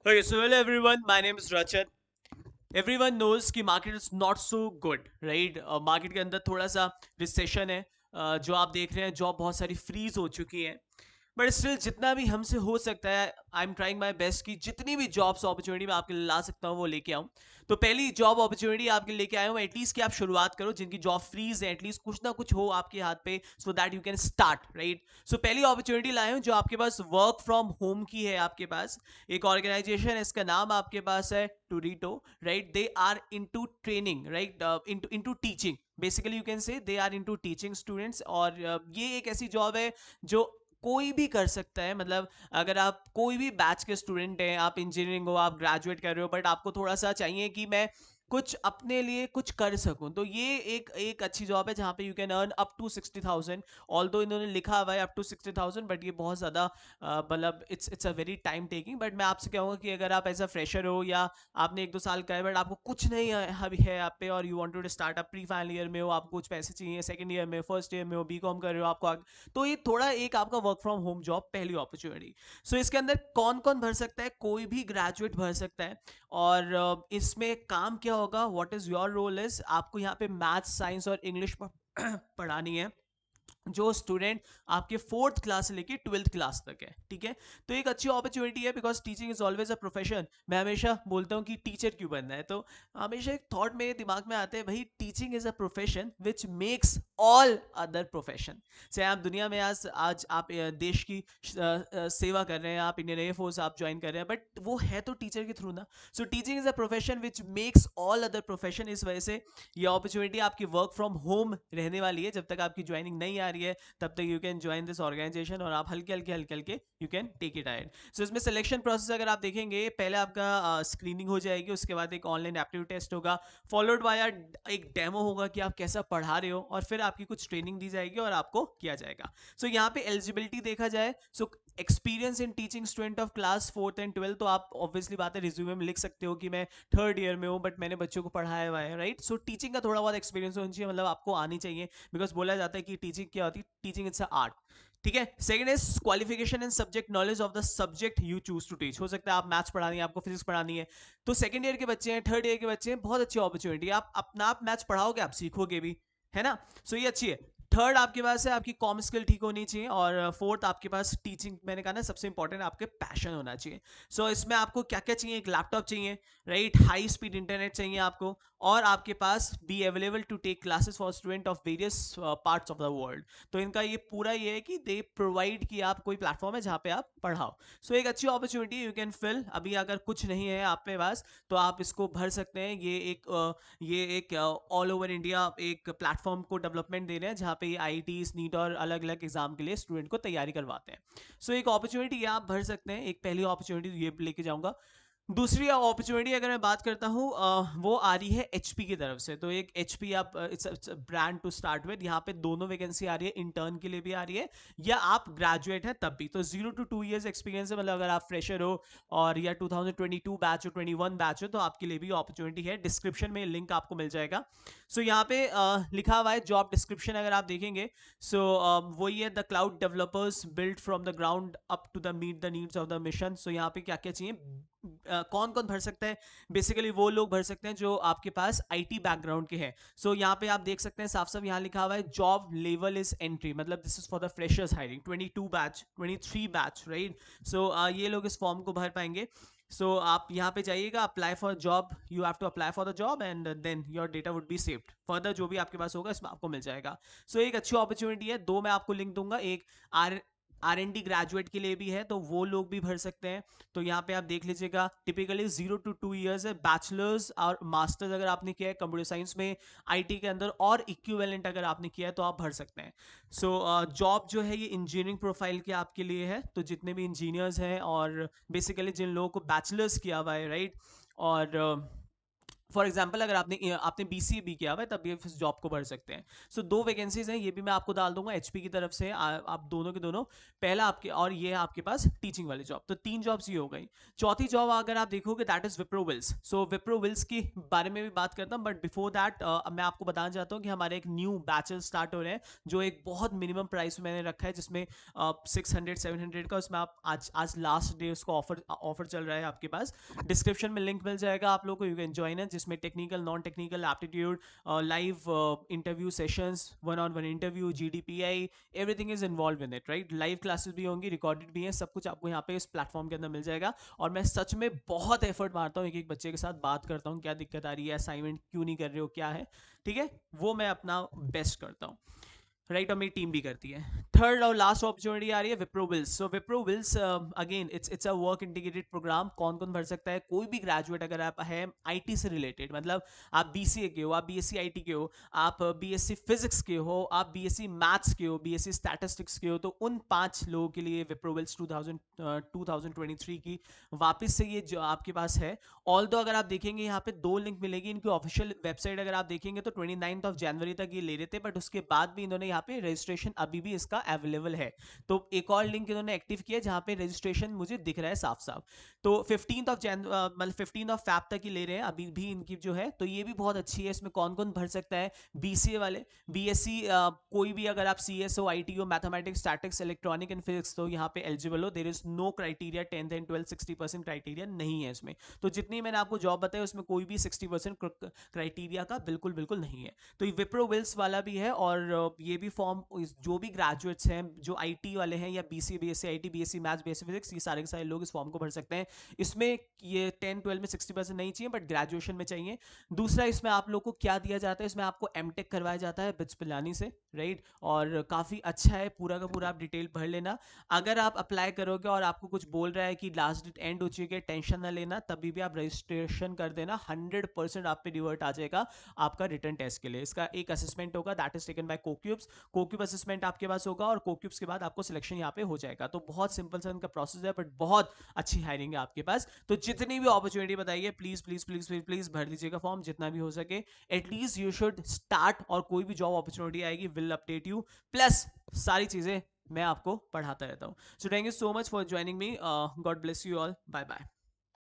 Okay, so hello everyone. My name is Rachat. Everyone knows कि market is not so good, right? Market के अंदर थोड़ा सा recession है. जो आप देख रहे हैं जॉब बहुत सारी फ्रीज हो चुकी हैं. बट स्टिल जितना भी हमसे हो सकता है I am trying my best कि जितनी भी जॉब्स अपॉर्चुनिटी मैं आपके लिए ला सकता हूँ वो लेके आऊँ. तो पहली जॉब अपॉर्चुनिटी आपके लेके आया हूँ एटलीस्ट कि आप शुरुआत करो जिनकी जॉब फ्रीज है एटलीस्ट कुछ ना कुछ हो आपके हाथ पे so that you can start right. So पहली अपॉर्चुनिटी लाए हूँ जो आपके पास वर्क फ्रॉम होम की है. आपके पास एक ऑर्गेनाइजेशन है, इसका नाम आपके पास है Turito. Right, they are into training, right, into teaching. Basically you can say they are into teaching students. और ये एक ऐसी जॉब है जो कोई भी कर सकता है. मतलब अगर आप कोई भी बैच के स्टूडेंट हैं, आप इंजीनियरिंग हो, आप ग्रेजुएट कर रहे हो, बट आपको थोड़ा सा चाहिए कि मैं कुछ अपने लिए कुछ कर सकूं, तो ये एक एक अच्छी जॉब है जहां पे you can earn up to 60,000. Although इन्होंने लिखा हुआ है अप टू 60,000, बट ये बहुत ज़्यादा मतलब it's a very time taking. But मैं आपसे कहूँगा कि अगर आप एज अ फ्रेशर हो या आपने 1-2 साल का है बट आपको कुछ नहीं है अभी है आप पे और you wanted to start up, pre final year में हो, आपको कुछ पैसे चाहिए, सेकंड ईयर में, फर्स्ट ईयर में हो, बीकॉम कर रहे हो, आपको तो ये थोड़ा एक आपका वर्क फ्रॉम होम जॉब पहली अपॉर्चुनिटी. सो इसके अंदर कौन कौन भर सकता है? कोई भी ग्रेजुएट भर सकता है. और इसमें काम क्या होगा, what is your role is, आपको यहाँ पे मैथ्स, साइंस और इंग्लिश पढ़ानी है जो स्टूडेंट आपके फोर्थ क्लास से लेके ट्वेल्थ क्लास तक है. ठीक है, तो एक अच्छी अपॉर्चुनिटी है because teaching is always a profession. मैं हमेशा बोलता हूँ कि टीचर क्यों बनना है, तो हमेशा एक थॉट मेरे दिमाग में आता है, भाई teaching is a profession which makes all other profession. चाहे आप दुनिया में आज आज आप देश की सेवा कर रहे हैं, आप इंडियन एयरफोर्स आप ज्वाइन कर रहे हैं, बट वो है तो टीचर के थ्रू ना. So teaching is a profession which makes all other profession. इस वजह से ये अपॉर्चुनिटी आपकी वर्क फ्रॉम होम रहने वाली है. जब तक आपकी ज्वाइनिंग नहीं आ रही है तब तक you can join this organisation और आप हल्के हल्के हल्के हल्के you can take it ahead. So इसमें सिलेक्शन प्रोसेस अगर आप देखेंगे, पहले आपका स्क्रीनिंग हो जाएगी, उसके बाद एक ऑनलाइन एप्टीट्यूड टेस्ट होगा, फॉलोड बाय एक डेमो होगा कि आप कैसा पढ़ा रहे हो, और फिर आपकी कुछ ट्रेनिंग दी जाएगी और आपको किया जाएगा. सो यहाँ पे एलिजिबिलिटी देखा जाए, so experience in teaching student of class fourth and twelfth, तो आप ऑब्वियसली बात है रिज्यूमे में लिख सकते हो कि मैं थर्ड ईयर में हूँ बट मैंने बच्चों को पढ़ाया हुआ है. राइट, सो टीचिंग का थोड़ा बहुत एक्सपीरियंस होना चाहिए, मतलब आपको आनी चाहिए. बिकॉज बोला जाता है कि टीचिंग क्या होती है, टीचिंग इट्स अ आर्ट. ठीक है, second is qualification in subject knowledge of the subject you choose to teach. हो सकता है आप मैथ्स पढ़ानी है, आपको फिजिक्स पढ़ानी है, तो सेकंड ईयर के बच्चे हैं, थर्ड ईयर के बच्चे हैं, बहुत अच्छी अपॉर्चुनिटी है. आप अपना आप मैथ्स पढ़ाओगे, आप सीखोगे भी, है ना. सो ये अच्छी है. थर्ड आपके पास है आपकी कॉम स्किल ठीक होनी चाहिए, और फोर्थ आपके पास टीचिंग, मैंने कहा ना सबसे इंपॉर्टेंट आपके पैशन होना चाहिए. सो इसमें आपको क्या क्या चाहिए, एक लैपटॉप चाहिए, राइट, हाई स्पीड इंटरनेट चाहिए आपको, और आपके पास be available to take classes for student of various parts of the world. तो इनका ये पूरा ये है कि दे प्रोवाइड कि आप कोई प्लेटफॉर्म है जहाँ पे आप पढ़ाओ. सो एक अच्छी अपॉर्चुनिटी यू कैन फिल. अभी अगर कुछ नहीं है आप पे पास तो आप इसको भर सकते हैं. ये एक ऑल ओवर इंडिया एक प्लेटफॉर्म को डेवलपमेंट दे रहे हैं जहाँ पे ये आई टी नीट और अलग अलग एग्जाम के लिए स्टूडेंट को तैयारी करवाते हैं. सो एक अपॉर्चुनिटी आप भर सकते हैं. एक पहली अपॉर्चुनिटी ये लेके जाऊंगा. दूसरी अपॉर्चुनिटी अगर मैं बात करता हूँ वो आ रही है एचपी की तरफ से. तो एक एचपी आप it's brand to start with. यहाँ पे दोनों वैकेंसी आ रही है, इंटर्न के लिए भी आ रही है या आप ग्रेजुएट हैं तब भी. तो 0 to 2 years एक्सपीरियंस है, मतलब अगर आप फ्रेशर हो और या 2022 बैच हो, 21 बैच हो, तो आपके लिए भी अपॉर्चुनिटी है. डिस्क्रिप्शन में लिंक आपको मिल जाएगा. सो यहाँ पे लिखा हुआ है जॉब डिस्क्रिप्शन अगर आप देखेंगे. सो वही है, the cloud developers build from the ground up to the meet the needs of the mission. So यहाँ पे क्या क्या चाहिए, कौन कौन भर सकता है? बेसिकली वो लोग भर सकते हैं जो आपके पास आईटी बैकग्राउंड के हैं. सो यहाँ पे आप देख सकते हैं साफ साफ यहाँ लिखा हुआ है जॉब लेवल इज एंट्री, मतलब this is for the freshers hiring 22 batch 23 batch, right. सो ये लोग इस फॉर्म को भर पाएंगे. सो आप यहाँ पे जाइएगा, apply for job, you have to apply for the job and then your data would be saved. Further जो भी आपके पास होगा इसमें आपको मिल जाएगा. सो एक अच्छी अपॉर्चुनिटी है. दो मैं आपको लिंक दूंगा, एक R R N D graduate के लिए भी है, तो वो लोग भी भर सकते हैं. तो यहाँ पे आप देख लीजिएगा, टिपिकली 0 to 2 years है. बैचलर्स और मास्टर्स अगर आपने किया है कंप्यूटर साइंस में आईटी के अंदर, और इक्विवेलेंट अगर आपने किया है तो आप भर सकते हैं. सो जॉब जो है ये इंजीनियरिंग प्रोफाइल के आपके लिए है. तो जितने भी इंजीनियर्स हैं और बेसिकली जिन लोगों को बैचलर्स किया हुआ है, राइट, और फॉर एग्जाम्पल अगर आपने आपने बीसीए भी किया हुआ है तब ये इस जॉब को भर सकते हैं। सो दो वैकेंसीज हैं, ये भी मैं आपको डाल दूंगा एचपी की तरफ से। आप दोनों के दोनों, पहला आपके और ये है आपके पास टीचिंग वाली जॉब, तो तीन जॉब्स ये हो गई। चौथी जॉब अगर आप देखोगे that is Wipro Wills. So Wipro Wills के बारे में भी बात करता हूँ, बट बिफोर दैट मैं आपको बताना चाहता हूँ कि हमारे एक न्यू बैचेस स्टार्ट हो रहे हैं, जो एक बहुत मिनिमम प्राइस मैंने रखा है, जिसमें 600-700 का, उसमें आप आज आज लास्ट डे उसको ऑफर ऑफर चल रहा है आपके पास। डिस्क्रिप्शन में लिंक मिल जाएगा आप लोगों को, यू कैन ज्वाइन है, जिसमें technical non technical aptitude, live interview sessions, one on one interview, GDPI, everything is involve in it, right. Live classes भी होंगी, रिकॉर्डेड भी हैं, सब कुछ आपको यहाँ पे इस प्लेटफॉर्म के अंदर मिल जाएगा। और मैं सच में बहुत एफर्ट मारता हूँ, एक एक बच्चे के साथ बात करता हूँ, क्या दिक्कत आ रही है, असाइनमेंट क्यों नहीं कर रहे हो, क्या है, ठीक है, वो मैं अपना बेस्ट करता हूँ, राइट। और मेरी टीम भी करती है। थर्ड और लास्ट अपॉर्चुनिटी आ रही है Wipro Wills. So Wipro Wills again it's a work integrated programme. कौन कौन भर सकता है? कोई भी ग्रेजुएट अगर आप है आईटी से रिलेटेड, मतलब आप बीसीए के हो, आप बीएससी आईटी के हो, आप बीएससी फिजिक्स के हो, आप बीएससी मैथ्स के हो, बीएससी स्टैटिस्टिक्स के हो, तो उन 5 लोगों के लिए विप्रो विल्स 2023 की वापस से ये जो आपके पास है। ऑल दो अगर आप देखेंगे यहाँ पे 2 लिंक मिलेगी, इनकी ऑफिशियल वेबसाइट अगर आप देखेंगे तो 29 जनवरी तक ये ले रहे थे, बट उसके बाद भी इन्होंने यहाँ पे रजिस्ट्रेशन अभी भी इसका अवेलेबल है। तो एक और लिंक इन्होंने एक्टिव किया जहाँ पे रजिस्ट्रेशन मुझे दिख रहा है साफ साफ। तो 15 तक ही ले रहे हैं अभी भी इनकी जो है, तो ये भी बहुत अच्छी है। इसमें कौन कौन भर सकता है? बीसीए वाले, बीएससी, कोई भी अगर आप सीएस हो, आईटी हो, mathematics, statics, electronic and physics, तो यहाँ पे एलिजिबल हो। There is no criteria 10th and 12th 60% criteria नहीं है इसमें। तो जितनी मैंने आपको जॉब बताई उसमें कोई भी 60% क्राइटेरिया का बिल्कुल बिल्कुल नहीं है। तो ये विप्रो विल्स वाला भी है। और ये भी फॉर्म जो भी ग्रेजुएट्स हैं जो आईटी वाले हैं, या BC BSc IT, BSc maths, BSc physics, ये सारे के सारे लोग इस फॉर्म को भर सकते हैं। इसमें ये 10-12 में 60% नहीं चाहिए, बट ग्रेजुएशन में चाहिए। दूसरा, इसमें आप लोग को क्या दिया जाता है? इसमें आपको एमटेक करवाया जाता है बिट्स पिलानी से, राइट। और काफ़ी अच्छा है, पूरा का पूरा आप डिटेल भर लेना। अगर आप अप्लाई करोगे और आपको कुछ बोल रहा है कि लास्ट डेट एंड हो चुकी है, टेंशन ना लेना, तभी भी आप रजिस्ट्रेशन कर देना, 100% आप पे रिवर्ट आ जाएगा आपका रिटर्न टेस्ट के लिए। इसका एक असेसमेंट होगा, that is taken by CoCubes. CoCube assessment आपके पास होगा और कोक्यूब्स के बाद आपको सिलेक्शन यहाँ पे हो जाएगा। तो बहुत सिंपल सा इनका प्रोसेस है, बट बहुत अच्छी हायरिंग है आपके पास। तो जितनी भी अपॉर्चुनिटी बताइए, please please please please please भर दीजिएगा फॉर्म जितना भी हो सके। एटलीस्ट यू शुड स्टार्ट, और कोई भी जॉब अपॉर्चुनिटी आएगी विल अपडेट यू, प्लस सारी चीजें मैं आपको पढ़ाता रहता हूँ। So thank you so much for joining me, God bless you all, bye bye.